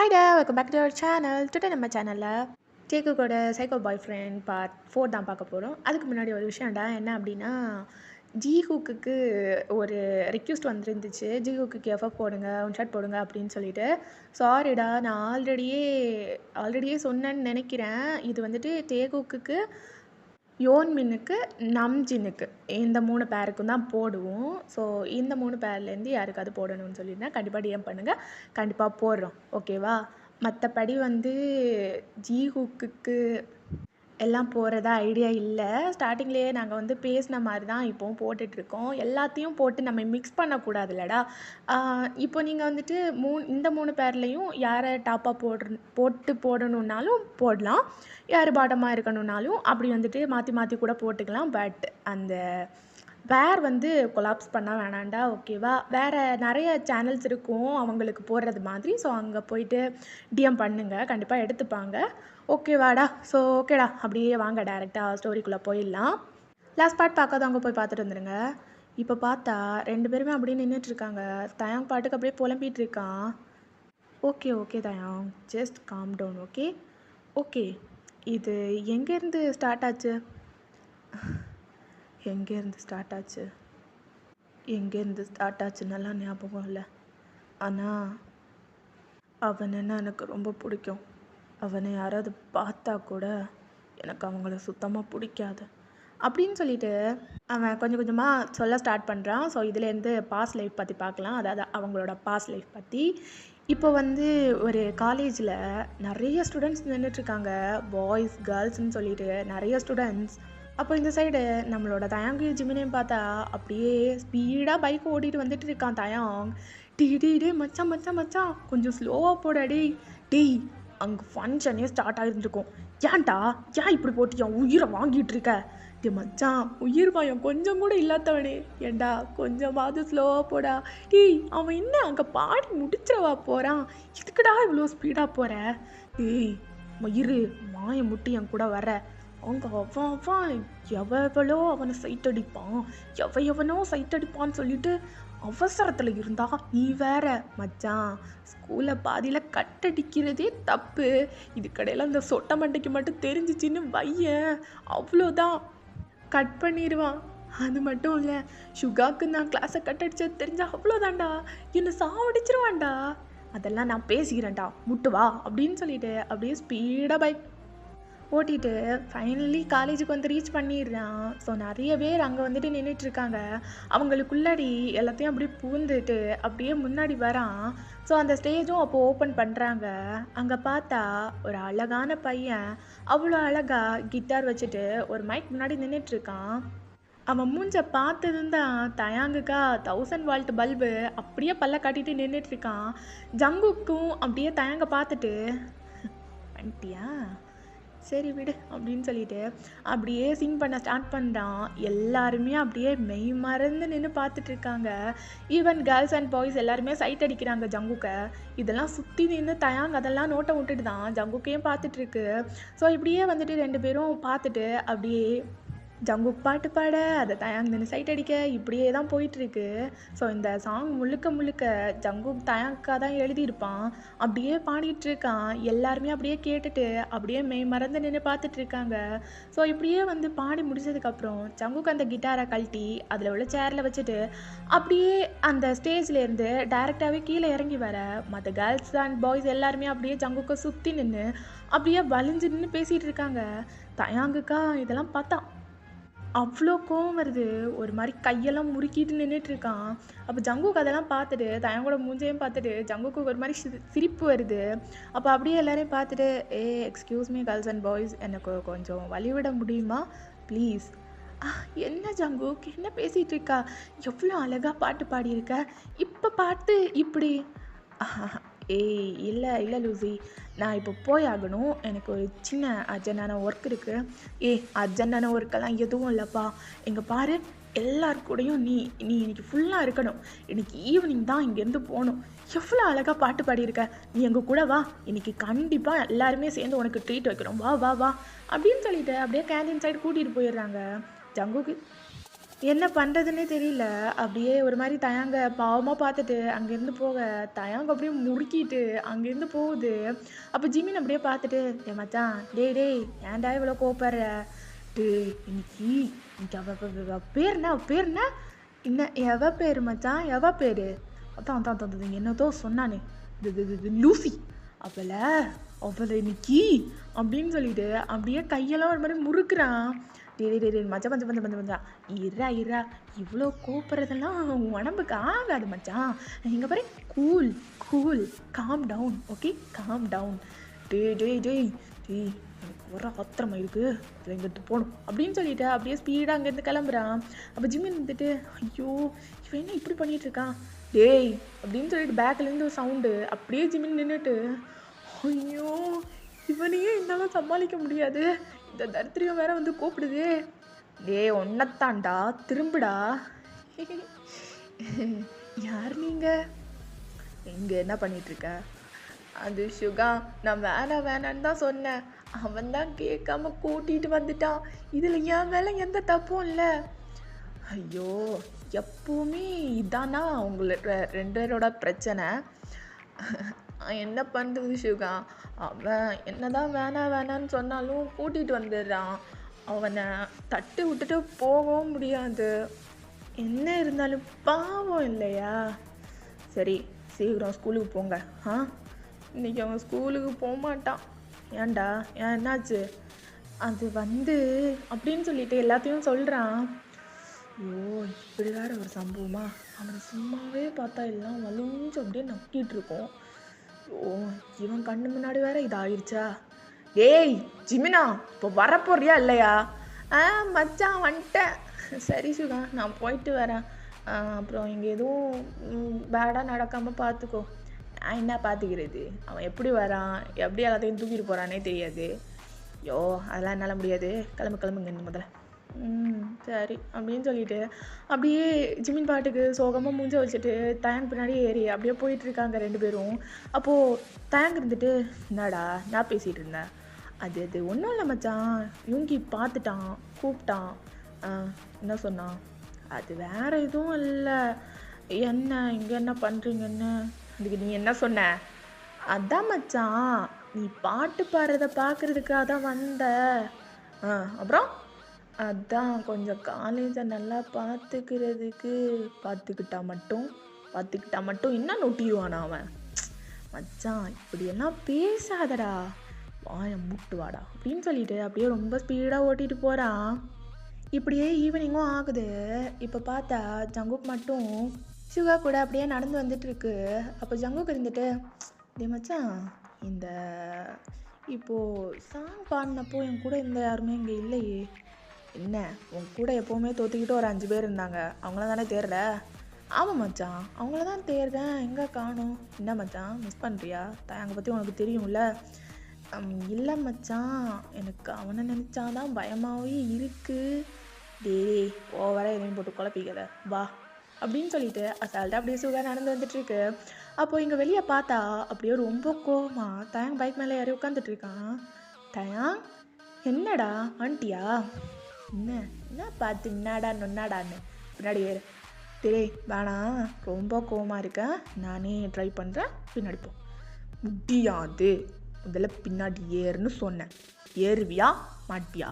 Hi there, welcome back to our channel. Today நம்ம சேனலில் டேக்குக்கோட psycho பாய் friend part 4 தான் பார்க்க போகிறோம். அதுக்கு முன்னாடி ஒரு விஷயம்டா என்ன அப்படின்னா, ஜிஹூக்குக்கு ஒரு ரிக்வெஸ்ட் வந்துருந்துச்சு. ஜிஹூக்குக்கு எஃப்எஃப் போடுங்க, ஒன்ஷாட் போடுங்க அப்படின்னு சொல்லிட்டு. சாரிடா, நான் ஆல்ரெடியே சொன்னேன்னு நினைக்கிறேன். இது வந்துட்டு டேக்குக்கு, யோன்மின்னுக்கு, நம்ஜினுக்கு இந்த 3 பேருக்கும் தான் போடுவோம். ஸோ இந்த 3 பேர்லேருந்து யாருக்காவது போடணும்னு சொல்லியிருந்தேன். கண்டிப்பாக டிஎம் பண்ணுங்கள், கண்டிப்பாக போடுறோம். ஓகேவா? மற்றபடி வந்து ஜிஹூக்குக்கு எல்லாம் போகிறதா ஐடியா இல்லை. ஸ்டார்டிங்லேயே நாங்கள் வந்து பேசின மாதிரி தான் இப்போவும் போட்டுட்ருக்கோம். எல்லாத்தையும் போட்டு நம்ம மிக்ஸ் பண்ணக்கூடாதுல்லடா. இப்போ நீங்கள் வந்துட்டு இந்த 3 பேர்லேயும் யாரை டாப்பாக போட்டு போடணுன்னாலும் போடலாம். யார் பாட்டமாக இருக்கணுன்னாலும் அப்படி வந்துட்டு மாற்றி மாற்றி கூட போட்டுக்கலாம். பட் அந்த பேர் வந்து கொலாப்ஸ் பண்ண வேணாண்டா. ஓகேவா? வேறு நிறைய சேனல்ஸ் இருக்கும் அவங்களுக்கு போடுறது மாதிரி. ஸோ அங்கே போயிட்டு டிஎம் பண்ணுங்கள், கண்டிப்பாக எடுத்துப்பாங்க. ஓகேவாடா? ஸோ ஓகேடா, அப்படியே வாங்க டேரெக்டாக ஸ்டோரிக்குள்ளே போயிடலாம். லாஸ்ட் பார்ட் பார்க்காதவங்க போய் பார்த்துட்டு வந்துடுங்க. இப்போ பார்த்தா 2 பேருமே அப்படியே நின்றுட்டுருக்காங்க. தயாங் பாட்டுக்கு அப்படியே புலம்பிகிட்டு இருக்கான். ஓகே தயாங், ஜஸ்ட் காம் டவுன். ஓகே, இது எங்கேருந்து ஸ்டார்ட் ஆச்சு? எங்கேருந்து ஸ்டார்ட் ஆச்சுன்னெல்லாம் ஞாபகம் இல்லை. ஆனால் அவனைன்னா எனக்கு ரொம்ப பிடிக்கும். அவனை யாராவது பார்த்தா கூட எனக்கு அவங்கள சுத்தமாக பிடிக்காது அப்படின்னு சொல்லிட்டு அவன் கொஞ்சம் கொஞ்சமாக சொல்ல ஸ்டார்ட் பண்ணுறான். ஸோ இதுலேருந்து பாஸ்ட் லைஃப் பற்றி பார்க்கலாம். அதாவது அவங்களோட பாஸ்ட் லைஃப் பற்றி. இப்போ வந்து ஒரு காலேஜில் நிறைய ஸ்டூடெண்ட்ஸ் நின்றுட்டுருக்காங்க, பாய்ஸ் கேர்ள்ஸ்ன்னு சொல்லிட்டு நிறைய ஸ்டூடெண்ட்ஸ். அப்போ இந்த சைடு நம்மளோட தயாங்கு ஜிமினையும் பார்த்தா அப்படியே ஸ்பீடாக பைக் ஓட்டிகிட்டு வந்துட்டு இருக்கான் தயாங். டே மச்சான் கொஞ்சம் ஸ்லோவாக போடா டேய் அங்கே ஃபங்க்ஷனே ஸ்டார்ட் ஆகிருந்துருக்கும். ஏன் இப்படி போட்டு என் உயிரை வாங்கிட்டு இருக்க? டே மச்சான், உயிர் பயம் கொஞ்சம் கூட இல்லாதவனே, ஏண்டா கொஞ்சமாவது ஸ்லோவாக போடா. டேய் அவன் என்ன அங்கே பாடி முடிச்சிடவா போகிறான், இதுக்குடா இவ்வளோ ஸ்பீடாக போகிற? டேய் மயிறு மாய முட்டி என் கூட வர. அவங்க அவன் எவ்வளோ அவனை சைட் அடிப்பான், எவனோ சைட் அடிப்பான்னு சொல்லிட்டு அவசரத்தில் இருந்தா நீ வேற. மச்சான், ஸ்கூலில் பாதியில் கட்டடிக்கிறதே தப்பு. இது கடையில் அந்த சொட்டை மண்டைக்கு மட்டும் தெரிஞ்சிச்சின்னு வையன், அவ்வளோதான், கட் பண்ணிடுவான். அது மட்டும் இல்லை, சுகாக்கு நான் கிளாஸை கட்டடிச்சது தெரிஞ்சா அவ்வளோதான்டா, என்னை சாவடிச்சிருவான்டா. அதெல்லாம் நான் பேசிக்கிறேன்டா, முட்டு வா அப்படின்னு சொல்லிட்டு அப்படியே ஸ்பீடாக பைக் ஓட்டிகிட்டு ஃபைனலி காலேஜுக்கு வந்து ரீச் பண்ணிடுறான். ஸோ நிறைய பேர் அங்கே வந்துட்டு நின்றுட்டுருக்காங்க. அவங்களுக்குள்ளாடி எல்லாத்தையும் அப்படியே பூந்துட்டு அப்படியே முன்னாடி வரான். ஸோ அந்த ஸ்டேஜும் அப்போது ஓப்பன் பண்ணுறாங்க. அங்கே பார்த்தா ஒரு அழகான பையன் அவ்வளோ அழகாக கிட்டார் வச்சுட்டு ஒரு மைக் முன்னாடி நின்றுட்டுருக்கான். அவன் மூஞ்ச பார்த்ததும் தான் தயாங்குக்கா 1000 வால்ட் பல்பு அப்படியே பல்ல காட்டிட்டு நின்றுட்டுருக்கான். ஜங்குக்கும் அப்படியே தயாங்க பார்த்துட்டு வந்துட்டியா, சரி விடு அப்படின்னு சொல்லிட்டு அப்படியே சிங் பண்ண ஸ்டார்ட் பண்ணுறான். எல்லாருமே அப்படியே மெய் மறந்து நின்று பார்த்துட்ருக்காங்க. ஈவன் கேர்ள்ஸ் அண்ட் பாய்ஸ் எல்லாருமே சைட் அடிக்கிறாங்க ஜங்குக்கை. இதெல்லாம் சுற்றி நின்று தயாங் அதெல்லாம் நோட்டை விட்டுட்டு தான் ஜங்குக்கையும் பார்த்துட்ருக்கு. ஸோ இப்படியே வந்துட்டு 2 பேரும் பார்த்துட்டு அப்படியே ஜங்குக் பாட்டு பாட, அதை தயாங் நின்று சைட் அடிக்க, இப்படியே தான் போயிட்டுருக்கு. ஸோ இந்த சாங் முழுக்க ஜங்குக் தயாங்காக தான் எழுதியிருப்பான். அப்படியே பாடிட்டுருக்கான். எல்லாருமே அப்படியே கேட்டுட்டு அப்படியே மெய் மறந்து நின்று பார்த்துட்ருக்காங்க. ஸோ இப்படியே வந்து பாடி முடிச்சதுக்கப்புறம் ஜங்குக் அந்த கிட்டாரை கழட்டி அதில் உள்ள சேரில் வச்சுட்டு அப்படியே அந்த ஸ்டேஜ்லேருந்து டைரெக்டாகவே கீழே இறங்கி வர மற்ற கேர்ள்ஸ் அண்ட் பாய்ஸ் எல்லாருமே அப்படியே ஜங்குக்கை சுற்றி நின்று அப்படியே வலிஞ்சு நின்று பேசிகிட்டு இருக்காங்க. தயாங்குக்கா இதெல்லாம் பார்த்தா அவ்வளோ கோவம் வருது. ஒரு மாதிரி கையெல்லாம் முறுக்கிட்டு நின்றுட்டுருக்கான். அப்போ ஜங்குக் அதெல்லாம் பார்த்துட்டு தயாங்கோட மூஞ்சையும் பார்த்துட்டு ஜங்குக்கு ஒரு மாதிரி சிரிப்பு வருது. அப்போ அப்படியே எல்லாரையும் பார்த்துட்டு, excuse me girls and boys, எனக்கு கொஞ்சம் வழிவிட முடியுமா ப்ளீஸ்? என்ன ஜங்குக், என்ன பேசிகிட்டு இருக்கா? எவ்வளோ அழகாக பாட்டு பாடியிருக்க, இப்போ பார்த்து இப்படி? இல்லை லூசி, நான் இப்போ போய் ஆகணும். எனக்கு ஒரு சின்ன அர்ஜென்டான ஒர்க் இருக்குது. அர்ஜென்டான ஒர்க்கெல்லாம் எதுவும் இல்லைப்பா. எங்கே பாரு, எல்லாருக்கூடையும் நீ இன்னைக்கு ஃபுல்லாக இருக்கணும். இன்னைக்கு ஈவினிங் தான் இங்கேருந்து போகணும். எவ்வளோ அழகாக பாட்டு பாடியிருக்க, நீ எங்கள் கூட வா. இன்னைக்கு கண்டிப்பாக எல்லாருமே சேர்ந்து உனக்கு ட்ரீட் வைக்கிறோம், வா அப்படின்னு சொல்லிட்டு அப்படியே கேண்டீன் சைடு கூட்டிகிட்டு போயிடுறாங்க. ஜங்குக்கு என்ன பண்ணுறதுன்னே தெரியல. அப்படியே ஒரு மாதிரி தயங்க பாவமாக பார்த்துட்டு அங்கேருந்து போக தயங்க அப்படியே முறுக்கிட்டு அங்கேருந்து போகுது. அப்போ ஜிமின் அப்படியே பார்த்துட்டு, டே மச்சான், டேய் டேய் ஏன்டா இவ்வளோ கோப்படுற? டேய் இன்னைக்கு இன்னைக்கு பேர் என்ன பேர் என்ன என்ன எவ பேர் மச்சான் எவ பேர்? அதான் அதான் அதான் என்னதோ சொன்னானே, இது லூசி அவளை அவளை இன்னைக்கு அப்படின்னு சொல்லிட்டு அப்படியே கையெல்லாம் ஒரு மாதிரி முறுக்குறான். டே மச்சான் மச்சான் மச்சான் மச்சான் மச்சான் இரா இரா இவ்வளோ கூப்பிட்றதெல்லாம் உடம்புக்கு ஆகாது மச்சான். இங்கே பாரு, cool cool calm down, okay calm down. டேய் டேய் டேய் டேய் எனக்கு வர ஆத்திரமா இருக்கு, அதில் இங்கேருந்து போகணும் அப்படின்னு சொல்லிட்டு அப்படியே ஸ்பீடாக அங்கேருந்து கிளம்புறான். அப்போ ஜிம்மின் வந்துட்டு, ஐயோ இவன் என்ன இப்படி பண்ணிட்டு இருக்கான் டேய் அப்படின்னு சொல்லிட்டு பேக்லேருந்து ஒரு சவுண்டு. அப்படியே ஜிம்மின் நின்றுட்டு, ஐயோ இவனையே என்னால் சமாளிக்க முடியாது, இந்த தரித்திரியம் வேற வந்து கூப்பிடுது. டே ஒன்னத்தாண்டா திரும்புடா. யார் நீங்க? இங்கே என்ன பண்ணிகிட்ருக்க? அது சுகா, நான் வேணான்னு தான் சொன்னேன், அவன் தான் கேட்காம கூட்டிகிட்டு வந்துட்டான், இதில் என் மேலே எந்த தப்பும் இல்லை. ஐயோ எப்பவுமே இதானா உங்களை ரெண்டு பேரோட பிரச்சனை? என்ன பண்ணுறது சுகா, அவன் என்னதான் வேணான்னு சொன்னாலும் கூட்டிகிட்டு வந்துடுறான், அவனை தட்டி விட்டுட்டு போகவும் முடியாது. என்ன இருந்தாலும் பாவம் இல்லையா? சரி சீக்கிரம் ஸ்கூலுக்கு போங்க. இன்றைக்கி அவன் ஸ்கூலுக்கு போக மாட்டான். ஏன்டா ஏன் என்னாச்சு? அது வந்து அப்படின்னு சொல்லிட்டு எல்லாத்தையும் சொல்கிறான். ஐயோ இப்படி வேற ஒரு சம்பவமா? அவனை சும்மாவே பார்த்தா எல்லாம் வலிஞ்சு அப்படியே நக்கிட்டு இருக்கோம். ஓ இவன் கண்ணு முன்னாடி வேற இது ஆயிடுச்சா? ஏய் ஜிமினா, இப்போ வரப்போறியா இல்லையா? மச்சான் வந்துட்டேன். சரி சுகா, நான் போயிட்டு வரேன். அப்புறம் இங்கே எதுவும் பேடாக நடக்காமல் பார்த்துக்கோ. நான் என்ன பார்த்துக்கிறது, அவன் எப்படி வரான் எப்படி எல்லாத்தையும் தூக்கிட்டு போகிறானே தெரியாது. ஐயோ அதெல்லாம் என்னால் முடியாது, கிளம்புங்க முதல்ல. சரி அப்படின்னு சொல்லிட்டு அப்படியே ஜிமின் பாட்டுக்கு சோகமாக மூஞ்ச வச்சுட்டு தயங்க் பின்னாடி ஏறி அப்படியே போயிட்டுருக்காங்க ரெண்டு பேரும். அப்போது தயங்க் இருந்துட்டு, என்னடா நான் பேசிகிட்டு இருந்தேன்? அது ஒன்றும் இல்லை மச்சான், யூங்கி பார்த்துட்டான் கூப்பிட்டான். என்ன சொன்னான்? அது வேறு எதுவும் இல்லை. என்ன இங்கே என்ன பண்ணுறீங்கன்னு? அதுக்கு நீ என்ன சொன்ன? அதான் மச்சான், நீ பாட்டு பாடுறத பார்க்குறதுக்காக தான் வந்த. அப்புறம் அதான் கொஞ்சம் காலேஜை நல்லா பார்த்துக்கிட்டா மட்டும் என்ன நொட்டிடுவானா அவன்? மச்சான் இப்படியெல்லாம் பேசாதடா, வாயை மூட்டுவாடா அப்படின்னு சொல்லிட்டு அப்படியே ரொம்ப ஸ்பீடாக ஓட்டிகிட்டு போகிறான். இப்படியே ஈவினிங்கும் ஆகுது. இப்போ பார்த்தா ஜங்குக் மட்டும் சுகா கூட அப்படியே நடந்து வந்துட்டுருக்கு. அப்போ ஜங்குக் இருந்துட்டு, டே மச்சான், இந்த இப்போது சாங் பாடினப்போ என் கூட இந்த யாருமே இங்கே இல்லையே. என்ன உன் கூட எப்போவுமே தோற்றிக்கிட்டு ஒரு 5 பேர் இருந்தாங்க, அவங்கள தானே தேடுற? ஆமாம் மச்சான், அவங்கள தான் தேடுறேன், எங்கே காணும்? என்ன மச்சான் மிஸ் பண்ணுறியா? தயங்க பற்றி உனக்கு தெரியும்ல? இல்லை மச்சான், எனக்கு அவனை நினச்சாதான் பயமாகவே இருக்குது. டேய் ஓவராக எதையும் போட்டு குழப்பிக்கல வா அப்படின்னு சொல்லிட்டு அசால்ட்டாக அப்படியே சுகா நடந்து வந்துட்டுருக்கு. அப்போது இங்கே வெளியே பார்த்தா அப்படியே ரொம்ப கோவமாக தயாங் பைக் மேலே ஏறி உட்காந்துட்ருக்கான். தயாங் என்னடா ஆண்டியா? என்ன பார்த்து நொன்னாடான்னு பின்னாடி ஏறு. டேய் வேணாம், ரொம்ப கோவமாக இருக்கேன், நானே ட்ரை பண்ணுறேன், பின்னாடி போ. முடியாது, முதல்ல பின்னாடி ஏறுன்னு சொன்னேன், ஏறுவியா மாட்டியா?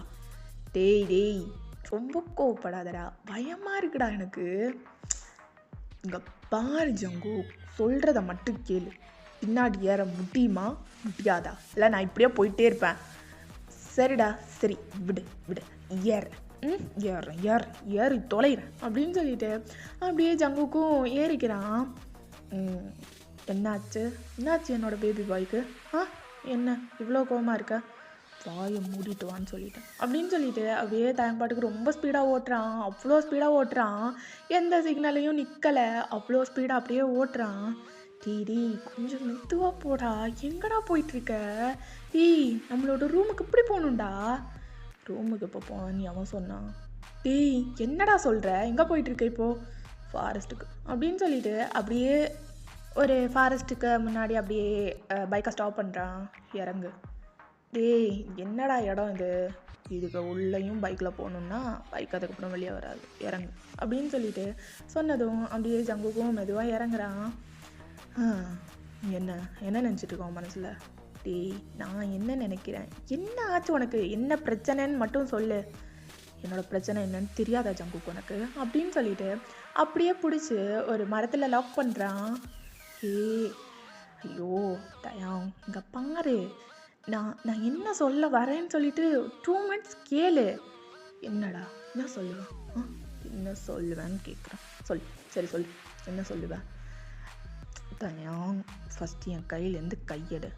டேய் ரொம்ப கோவப்படாதடா, பயமாக இருக்குடா எனக்கு. இங்கே பாரு ஜங்கு, சொல்கிறத மட்டும் கேளு, பின்னாடி ஏற முடியுமா முடியாதா? இல்லை நான் இப்படியே போயிட்டே இருப்பேன். சரிடா சரி விடு ஏறி தொலைகிறேன் அப்படின்னு சொல்லிட்டு அப்படியே ஜங்குக்கும் ஏறிக்கிறான். என்னாச்சு என்னோட பேபி பாய்க்கு? என்ன இவ்வளோ கோவமாக இருக்க? வாயை மூடிட்டு வான்னு சொல்லிட்டேன் அப்படின்னு சொல்லிட்டு அப்படியே தயம்பாட்டுக்கு ரொம்ப ஸ்பீடாக ஓட்டுறான். அவ்வளோ ஸ்பீடாக ஓட்டுறான், எந்த சிக்னலையும் நிற்கலை, அவ்வளோ ஸ்பீடாக அப்படியே ஓட்டுறான். டீ கொஞ்சம் மெதுவாக போடா, எங்கடா போயிட்டுருக்க? நம்மளோட ரூமுக்கு இப்படி போகணுண்டா. ரூமுக்கு இப்போ போனி அவன் சொன்னான். என்னடா சொல்கிற, எங்கே போயிட்டுருக்க இப்போது? ஃபாரஸ்ட்டுக்கு அப்படின்னு சொல்லிட்டு அப்படியே ஒரு ஃபாரஸ்ட்டுக்கு முன்னாடி அப்படியே பைக்கை ஸ்டாப் பண்ணுறான். இறங்கு. என்னடா இடம் இது? இதுக்கு உள்ளேயும் பைக்கில் போகணுன்னா பைக் அதுக்கப்புறம் வெளியே வராது, இறங்கு அப்படின்னு சொல்லிட்டு சொன்னதும் அப்படியே ஜங்குக்கும் மெதுவாக இறங்குறான். என்ன என்ன நினச்சிட்டு இருக்கோம் மனசில்? டேய், நான் என்ன நினைக்கிறேன், என்ன ஆச்சு உனக்கு, என்ன பிரச்சனைன்னு மட்டும் சொல்லு. என்னோடய பிரச்சனை என்னன்னு தெரியாதா ஜங்குக்கு உனக்கு அப்படின்னு சொல்லிட்டு அப்படியே பிடிச்சி ஒரு மரத்தில் லாக் பண்ணுறான். ஐயோ தயாங், இங்கே பாரு, நான் என்ன சொல்ல வரேன்னு சொல்லிட்டு 2 minutes கேளு. என்னடா என்ன சொல்லுவேன்? என்ன சொல்லுவேன்னு கேட்குறேன். சரி சொல்லு, என்ன சொல்லுவேன்? தயாங், ஃபஸ்ட்டு என் கையிலேருந்து கையெடு,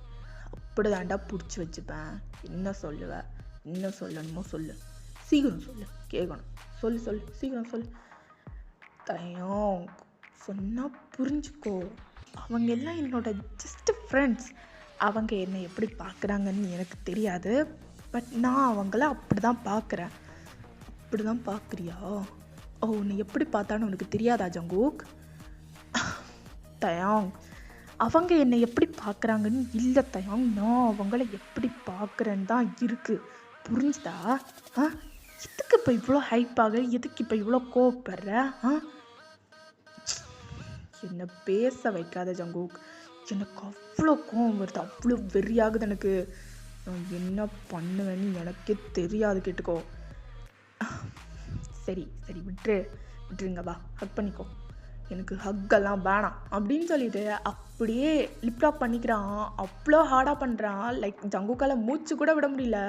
அப்படி தாண்டா பிடிச்சி வச்சுப்பேன். என்ன சொல்லுவேன்? என்ன சொல்லணுமோ சொல்லு, சீக்கிரம் சொல்லு, கேட்கணும். சொல்லு சீக்கிரம் சொல்லு. தயாங், சொன்னால் புரிஞ்சுக்கோ. அவங்க எல்லாம் என்னோட ஜஸ்ட் ஃப்ரெண்ட்ஸ். அவங்க என்னை எப்படி பார்க்குறாங்கன்னு எனக்கு தெரியாது, பட் நான் அவங்கள அப்படி தான் பார்க்குறேன். அப்படி தான் பார்க்குறியா? உன்னை எப்படி பார்த்தான்னு உனக்கு தெரியாதா ஜங்குக்? தயாங், அவங்க என்னை எப்படி பார்க்குறாங்கன்னு இல்லை தயாங், நான் அவங்கள எப்படி பார்க்குறேன்னு தான் இருக்குது, புரிஞ்சுதா? எதுக்கு இப்போ இவ்வளோ ஹைப் ஆகுற, எதுக்கு இப்போ இவ்வளோ கோவப்படுற? என்னை பேச வைக்காத ஜங்குக், எனக்கு அவ்வளோ கோவம் வருது, அவ்வளோ வெறியாகுது எனக்கு. நான் என்ன பண்ணுவேன்னு எனக்கே தெரியாது, கேட்டுக்கோ. சரி விட்டுருங்க, வா ஹக் பண்ணிக்கோ. எனக்கு ஹக்கெல்லாம் வேணாம் அப்படின்னு சொல்லிட்டு அப்படியே லிப்டாப் பண்ணிக்கிறான். அவ்வளோ ஹார்டாக பண்ணுறான், லைக் ஜங்குக்கால மூச்சு கூட விட முடியல.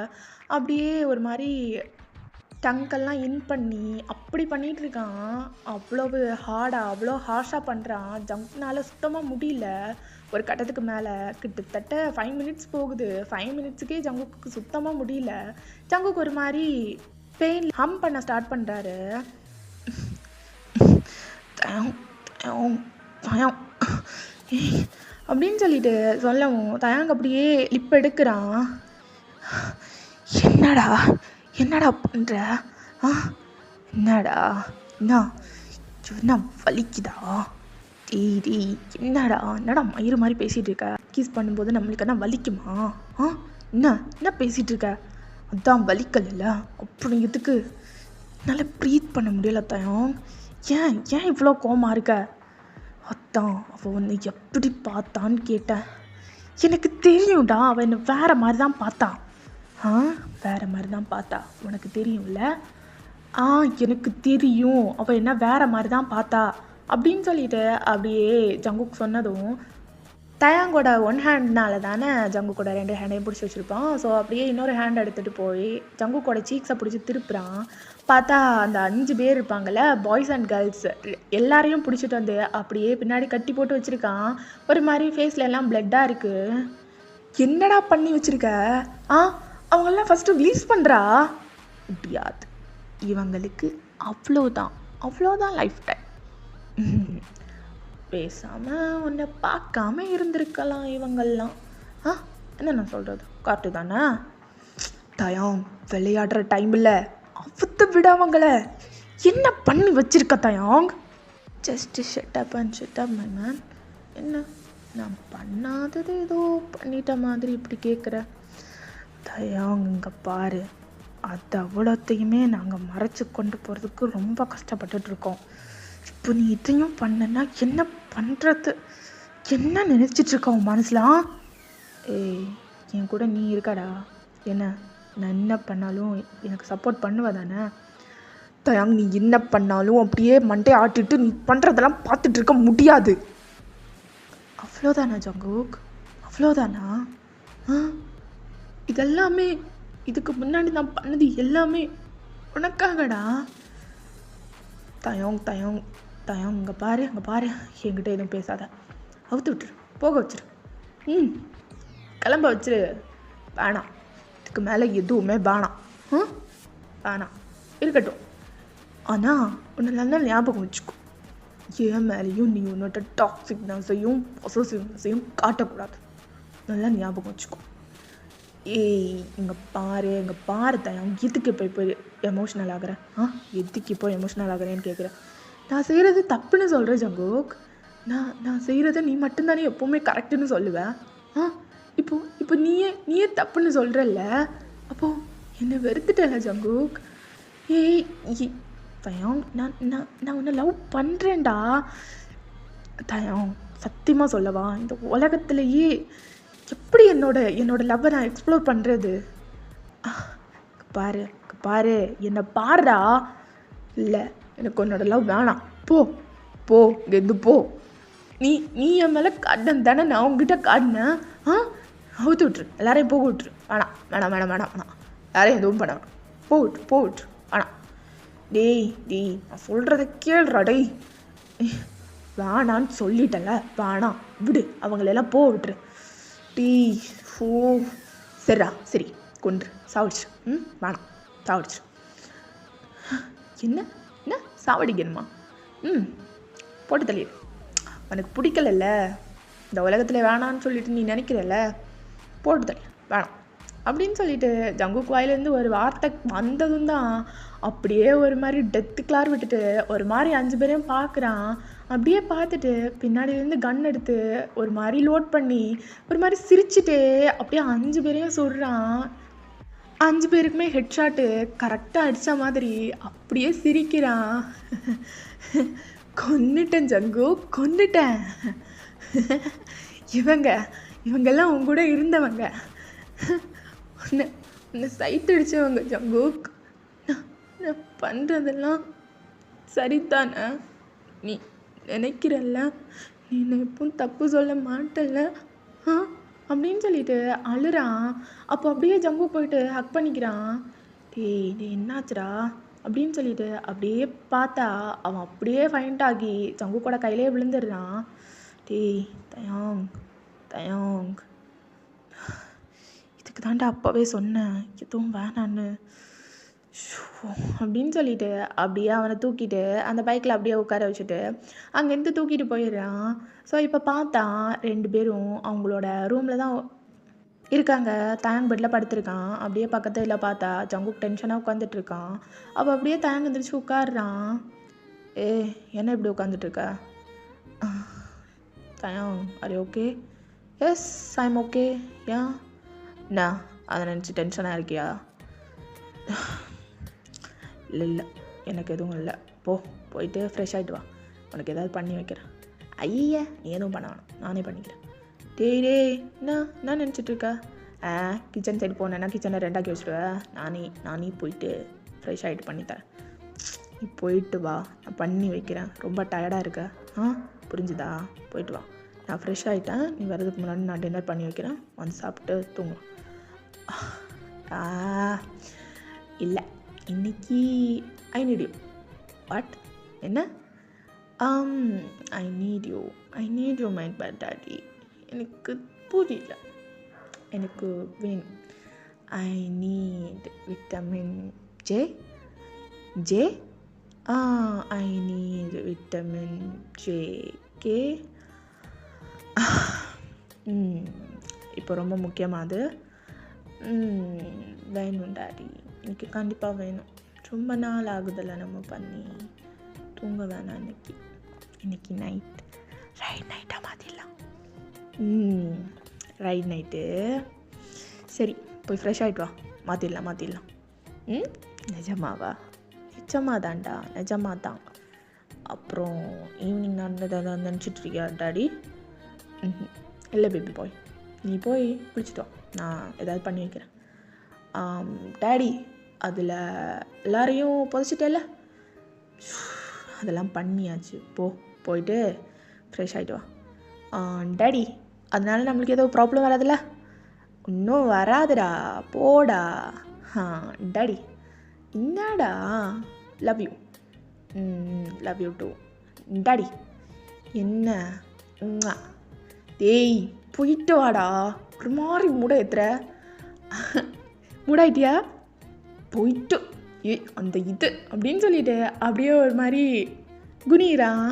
அப்படியே ஒரு மாதிரி டங்கெல்லாம் இன் பண்ணி அப்படி பண்ணிகிட்டு இருக்கான். அவ்வளவு ஹார்டாக, அவ்வளோ ஹார்ஷாக பண்ணுறான். ஜங்குனால சுத்தமாக முடியல. ஒரு கட்டத்துக்கு மேலே கிட்டத்தட்ட 5 minutes போகுது. 5 minutesக்கே ஜங்குக்கு சுத்தமாக முடியல. ஜங்குக்கு ஒரு மாதிரி பெயின் ஹம் பண்ண ஸ்டார்ட் பண்ணுறாரு. அப்படின்னு சொல்லிட்டு சொல்லவும் தயாங் அப்படியே லிப் எடுக்கிறான். என்னடா பண்ணுற? என்னடா என்ன வலிக்குதா? டேய் என்னடா மயிறு மாதிரி பேசிகிட்டு இருக்க? கீஸ் பண்ணும்போது நம்மளுக்கு என்ன வலிக்குமா? என்ன பேசிகிட்டு இருக்க? அதான் வலிக்கல, அப்புறம் எதுக்கு? என்னால் ப்ரீத் பண்ண முடியல தயாங். ஏன் இவ்வளோ கோவமாக இருக்க? அதான் அவள் உன்னை எப்படி பார்த்தான்னு கேட்டேன். எனக்கு தெரியும்டா, அவள் என்னை வேறு மாதிரி தான் பார்த்தா. வேறு மாதிரி தான் பார்த்தா, உனக்கு தெரியும்ல? எனக்கு தெரியும், அவள் என்ன வேறு மாதிரி தான் பார்த்தா அப்படின்னு சொல்லிட்டு அப்படியே ஜங்குக் சொன்னதும் தயாங்கோட 1 ஹேண்ட்னால தானே ஜங்குக்கோட 2 ஹேண்டையும் பிடிச்சி வச்சுருப்பான். ஸோ அப்படியே இன்னொரு ஹேண்ட் எடுத்துகிட்டு போய் ஜங்குக்கோட சீக்ஸை பிடிச்சி திருப்புறான். பார்த்தா அந்த 5 பேர் இருப்பாங்கள்ல, பாய்ஸ் அண்ட் கேர்ள்ஸ், எல்லாரையும் பிடிச்சிட்டு வந்து அப்படியே பின்னாடி கட்டி போட்டு வச்சுருக்கான். ஒரு மாதிரி ஃபேஸில் எல்லாம் பிளட்டாக இருக்குது. என்னடா பண்ணி வச்சுருக்க? அவங்களெல்லாம் ஃபஸ்ட்டு ரிலீஸ் பண்ணுறா. முடியாது, இவங்களுக்கு அவ்வளோதான் லைஃப் டைம். பேசாமல் உன்னை பார்க்காம இருந்திருக்கலாம் இவங்கள்லாம். என்ன நான் சொல்கிறது, காட்டு தானே? தயாங், விளையாடுற டைம் இல்லை, அவுத்து விட அவங்கள. என்ன பண்ணி வச்சிருக்க தயாங்? Just shut up my man. என்ன நான் பண்ணாதது ஏதோ பண்ணிட்ட மாதிரி இப்படி கேட்குற? தயாங், இங்கே பாரு, அது அவ்வளோத்தையுமே நாங்கள் மறைச்சி கொண்டு போகிறதுக்கு ரொம்ப கஷ்டப்பட்டுட்ருக்கோம். இப்போ நீ இதையும் பண்ணனா என்ன பண்ணுறது? என்ன நினச்சிட்ருக்க உன் மனசுலாம்? என் கூட நீ இருக்காடா, என்ன நான் என்ன பண்ணாலும் எனக்கு சப்போர்ட் பண்ணுவ தானே? தயாங், நீ என்ன பண்ணாலும் அப்படியே மண்டே ஆட்டிட்டு நீ பண்ணுறதெல்லாம் பார்த்துட்டு இருக்க முடியாது. அவ்வளோதானா ஜங்குக்? அவ்வளோதானா? இதெல்லாமே, இதுக்கு முன்னாடி நான் பண்ணது எல்லாமே உனக்காகடா. தயாங், இங்கே பாரு, என்கிட்ட எதுவும் பேசாத. அவுத்து விட்டுரு, போக வச்சிரு, கிளம்ப வச்சிரு. வேணாம், இதுக்கு மேலே எதுவுமே வேணாம், இருக்கட்டும். ஆனால் உன்னை நல்லா ஞாபகம் வச்சுக்கோ, என் மேலேயும் நீ உன்னோட டாக்ஸிக்னஸையும் பொசசிவ்னஸையும் காட்டக்கூடாது. நல்லா ஞாபகம் வச்சுக்கோ. இங்கே பாரு தயாங், எதுக்கு இப்போ எமோஷ்னல் ஆகிறேன்? எதுக்கு இப்போ எமோஷ்னல் ஆகிறேன்னு கேட்குறேன். நான் செய்கிறது தப்புன்னு சொல்கிறேன் ஜங்குக். நான் செய்கிறத நீ மட்டும்தானே எப்போவுமே கரெக்டுன்னு சொல்லுவேன். இப்போ நீயே தப்புன்னு சொல்கிறல்ல, அப்போது என்னை வெறுத்துட்டல ஜங்குக். ஏய் தயம், நான் நான் நான் உன்னை லவ் பண்ணுறேன்டா தயம். சத்தியமாக சொல்லவா, இந்த உலகத்துலேயே எப்படி என்னோட லவ்வை நான் எக்ஸ்ப்ளோர் பண்ணுறது? பாரு பாரு, என்னை பாருடா. இல்லை, எனக்கு உன்னோட லவ் வேணாம். போ போ, இங்கேருந்து போ. நீ என் மேலே காட்டினது தானே நான் உங்ககிட்ட காட்டினேன். அவுத்து விட்ரு, எல்லாரையும் போக விட்ரு. வேணாம் வேணாம் வேணாம் வேணாம் வேணாம், யாரையும் எதுவும் பண்ண வேணாம். போ விட்ரு, வேணாம். டேய் நான் சொல்கிறத கேளுடா. டேய் வேணான்னு சொல்லிட்டல, வேணாம் விடு, அவங்களெல்லாம் போ விட்ரு. டேய் ஓ சரிடா, சரி கொன்று சாவடிச்சு. வேணாம், சாவடிச்சு. என்ன சாவடிக்கணுமா? போட்டு தள்ளிடு. உனக்கு பிடிக்கலல்ல, இந்த உலகத்தில் வேணான்னு சொல்லிட்டு நீ நினைக்கிறல்ல, போட்டு தள்ளி வேணாம் அப்படின்னு சொல்லிட்டு ஜங்குக் வாயிலேருந்து ஒரு வார்த்தை வந்ததும் தான் அப்படியே ஒரு மாதிரி டெத்து கிளார் விட்டுட்டு ஒரு மாதிரி 5 பேரையும் பார்க்குறான். அப்படியே பார்த்துட்டு பின்னாடியிலேருந்து கன் எடுத்து ஒரு மாதிரி லோட் பண்ணி ஒரு மாதிரி சிரிச்சுட்டே அப்படியே 5 பேரையும் சொல்கிறான். 5 பேருக்குமே ஹெட்ஷாட்டு கரெக்டாக அடித்த மாதிரி அப்படியே சிரிக்கிறான். கொன்னுட்டேன் ஜங்கு, கொன்னுட்டேன். இவங்கெல்லாம் உங்க கூட இருந்தவங்க, உன்னை சைட் அடித்தவங்க ஜங்கு. நான் பண்ணுறதெல்லாம் சரிதானே? நீ நினைக்கிறல்ல, நீ எப்பவும் தப்பு சொல்ல மாட்டல்ல அப்படின்னு சொல்லிட்டு அழுறான். அப்போ அப்படியே ஜங்கு போயிட்டு ஹக் பண்ணிக்கிறான். டேய் என்னாச்சுடா அப்படின்னு சொல்லிட்டு அப்படியே பார்த்தா அவன் அப்படியே ஃபைண்ட் ஆகி ஜங்கு கூட கையிலே விழுந்துடுறான். டேய் தயாங், இதுக்கு தாண்டா அப்போவே சொன்னேன் எதுவும் வேணான்னு அப்படின்னு சொல்லிட்டு அப்படியே அவனை தூக்கிட்டு அந்த பைக்கில் அப்படியே உட்கார வச்சுட்டு அங்கேருந்து தூக்கிட்டு போயிடுறான். ஸோ இப்போ பார்த்தா 2 பேரும் அவங்களோட ரூமில் தான் இருக்காங்க. தயாங் பெட்டில் படுத்திருக்கான். அப்படியே பக்கத்தில் பார்த்தா ஜங்குக் டென்ஷனாக உட்காந்துட்ருக்கான். அப்போ அப்படியே தயாங் எழுந்திரிச்சு உட்காடுறான். என்ன இப்படி உட்காந்துட்ருக்க? தயாங் are you okay? Yes I am okay. ஏன் என்ன அதை நினச்சி டென்ஷனாக இருக்கியா? இல்லை எனக்கு எதுவும் இல்லை. போயிட்டு ஃப்ரெஷ் ஆகிட்டு வா, உனக்கு ஏதாவது பண்ணி வைக்கிறேன். ஐயா நீ எதுவும் பண்ண வேணாம், நானே பண்ணிக்கிறேன். டேய் என்ன நினச்சிட்ருக்க? கிச்சன் சைடு போனேன்னா கிச்சனை 2ஆக்கி வச்சுடுவேன். நானே போயிட்டு ஃப்ரெஷ் ஆகிட்டு பண்ணித்தரேன். நீ போயிட்டு வா, நான் பண்ணி வைக்கிறேன். ரொம்ப டயர்டாக இருக்க, புரிஞ்சுதா? போயிட்டு வா, நான் ஃப்ரெஷ் ஆகிட்டேன். நீ வரதுக்கு முன்னாடி நான் டின்னர் பண்ணி வைக்கிறேன், வந்து சாப்பிட்டு தூங்கலாம். இல்லை இன்னைக்கு ஐ நீட் யூ. வாட்? என்ன? I need you my but daddy. எனக்கு புரியல, எனக்கு வேணும். I NEET vitamin J. I need vitamin J K. இப்போ ரொம்ப முக்கியமாக அது வேணும் டாடி, எனக்கு கண்டிப்பாக வேணும். ரொம்ப நாள் ஆகுதில்ல நம்ம பண்ணி. தூங்க வேணாம் இன்னைக்கு நைட் ரைட் நைட்டாக மாற்றிடலாம். ரைட் நைட்டு சரி, போய் ஃப்ரெஷ் ஆகிட்டு வா, மாற்றிடலாம். நிஜமாவா? நிஜமாதான்டா, நிஜமாதான். அப்புறம் ஈவினிங் நடந்ததை நினச்சிட்ருக்கியா டாடி? இல்லை பேபி பாய், நீ போய் குளிச்சுட்டு வா, நான் ஏதாவது பண்ணி வைக்கிறேன். டாடி அதில் எல்லாரையும் புதைச்சிட்டேல்ல, அதெல்லாம் பண்ணியாச்சு. போயிட்டு ஃப்ரெஷ் ஆகிட்டு வா. டாடி அதனால நம்மளுக்கு ஏதோ ப்ராப்ளம் வராதுல்ல? இன்னும் வராதுடா, போடா. டாடி என்னடா? Love you too daddy. என்ன? டேய் போயிட்டு வாடா, ஒரு மாதிரி மூடாயிட்டுற. மூடாயிட்டியா? போயிட்டு அந்த இது அப்படின்னு சொல்லிட்டு அப்படியே ஒரு மாதிரி குனிறான்.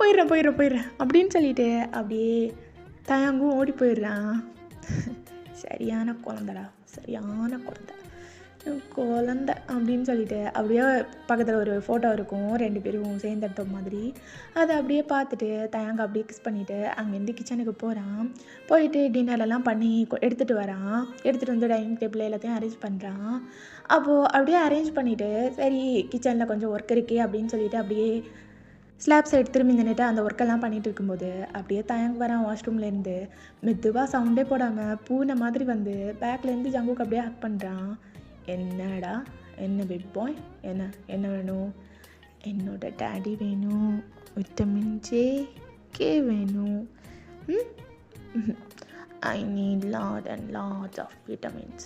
போயிடுறேன் அப்படின்னு சொல்லிட்டு அப்படியே தயாங்கும் ஓடி போயிடுறான். சரியான குழந்தை. குழந்த அப்படின்னு சொல்லிட்டு அப்படியே பக்கத்தில் ஒரு ஃபோட்டோ இருக்கும் 2 பேரும் சேர்ந்து எடுத்த மாதிரி. அதை அப்படியே பார்த்துட்டு தயங்க அப்படியே கிஸ் பண்ணிவிட்டு அங்கேருந்து கிச்சனுக்கு போகிறான். போயிட்டு டின்னரெல்லாம் பண்ணி எடுத்துகிட்டு வரான். எடுத்துகிட்டு வந்து டைனிங் டேபிள் எல்லாத்தையும் அரேஞ்ச் பண்ணுறான். அப்போது அப்படியே அரேஞ்ச் பண்ணிவிட்டு சரி கிச்சனில் கொஞ்சம் ஒர்க் இருக்கே அப்படின்னு சொல்லிட்டு அப்படியே ஸ்லாப் சைடு திரும்பி நின்றுட்டு அந்த ஒர்க்கெல்லாம் பண்ணிகிட்டு இருக்கும்போது அப்படியே தயங்க வரான் வாஷ்ரூம்லேருந்து. மெதுவாக சவுண்டே போடாமல் பூனை மாதிரி வந்து பேக்லேருந்து ஜங்குக்கு அப்படியே ஹக் பண்ணுறான். என்னடா என்ன பிக் பாய் என்ன என்ன வேணும்? என்னோட டேடி வேணும், விட்டமின் ஜே கே வேணும். I need lot and lot of vitamin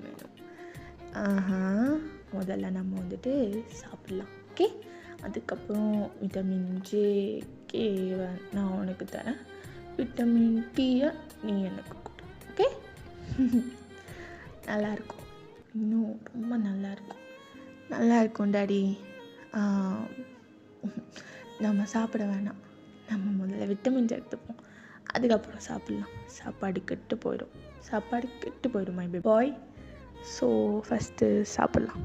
வேணும். முதல்ல நம்ம வந்துட்டு சாப்பிட்லாம். ஓகே, அதுக்கப்புறம் விட்டமின் ஜே கே நான் உனக்கு தரேன், விட்டமின் டீயை நீ எனக்கு கொடு. ஓகே, நல்லாயிருக்கும், இன்னும் ரொம்ப நல்லாயிருக்கும் டாடி. நம்ம சாப்பிட வேணாம், நம்ம முதல்ல விட்டமின்ஸ் எடுத்துப்போம், அதுக்கப்புறம் சாப்பிட்லாம். சாப்பாடு கெட்டு போயிடும் மை பாய். ஸோ ஃபஸ்ட்டு சாப்பிட்லாம்,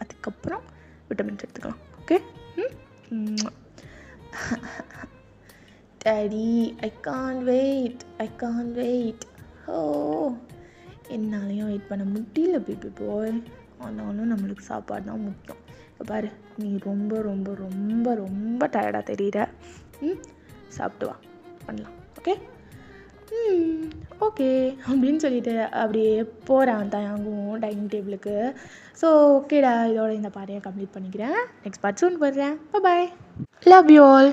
அதுக்கப்புறம் விட்டமின்ஸ் எடுத்துக்கலாம். Okay daddy, I can't wait. ஓ, என்னாலையும் வெயிட் பண்ண முடியல பேபி பாய். ஆனாலும் நம்மளுக்கு சாப்பாடு தான் முக்கியம். இப்போ பாரு, நீ ரொம்ப ரொம்ப ரொம்ப ரொம்ப டயர்டாக தெரியுற. சாப்பிட்டு வா, பண்ணலாம். ஓகே அப்படின்னு சொல்லிட்டு அப்படியே போகிறான் தயாங்கும் டைனிங் டேபிளுக்கு. ஸோ ஓகேடா, இதோட இந்த பாறையை கம்ப்ளீட் பண்ணிக்கிறேன். நெக்ஸ்ட் பார்ட் சூன் போடுறேன். பாய், லவ் யூ ஆல்.